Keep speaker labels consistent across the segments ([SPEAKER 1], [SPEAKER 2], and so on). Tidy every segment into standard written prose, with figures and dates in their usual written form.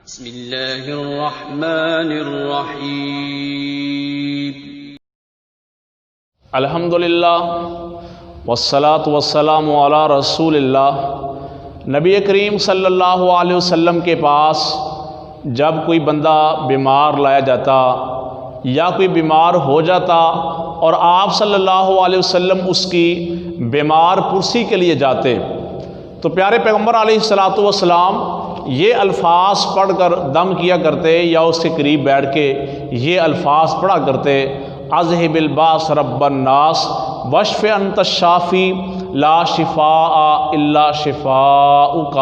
[SPEAKER 1] بسم اللہ الرحمن الرحیم
[SPEAKER 2] الحمدللہ والصلاة والسلام علی رسول اللہ۔ نبی کریم صلی اللہ علیہ وسلم کے پاس جب کوئی بندہ بیمار لایا جاتا یا کوئی بیمار ہو جاتا اور آپ صلی اللہ علیہ وسلم اس کی بیمار پرسی کے لیے جاتے تو پیارے پیغمبر علیہ السلام یہ الفاظ پڑھ کر دم کیا کرتے یا اس کے قریب بیٹھ کے یہ الفاظ پڑھا کرتے: اذہب الباس رب الناس واشف انت الشافی لا شفاء الا شفاؤک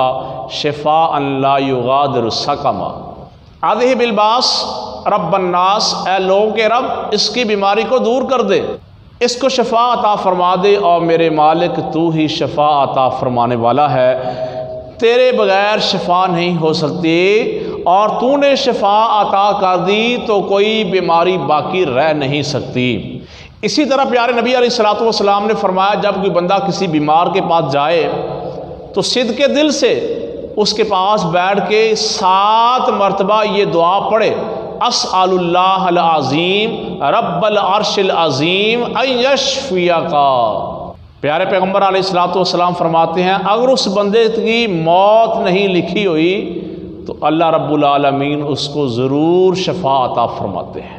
[SPEAKER 2] شفاء لا یغادر سقما۔ اذہب الباس رب الناس، اے لوگوں کے رب اس کی بیماری کو دور کر دے، اس کو شفا عطا فرما دے، اور میرے مالک تو ہی شفا عطا فرمانے والا ہے، تیرے بغیر شفا نہیں ہو سکتی، اور تو نے شفا عطا کر دی تو کوئی بیماری باقی رہ نہیں سکتی۔ اسی طرح پیارے نبی علیہ السلام نے فرمایا جب کوئی بندہ کسی بیمار کے پاس جائے تو صدق کے دل سے اس کے پاس بیٹھ کے 7 مرتبہ یہ دعا پڑھے: اسأل اللہ العظیم رب العرش العظیم ان یشفیک۔ پیارے پیغمبر علیہ السلام فرماتے ہیں اگر اس بندے کی موت نہیں لکھی ہوئی تو اللہ رب العالمین اس کو ضرور شفا عطا فرماتے ہیں۔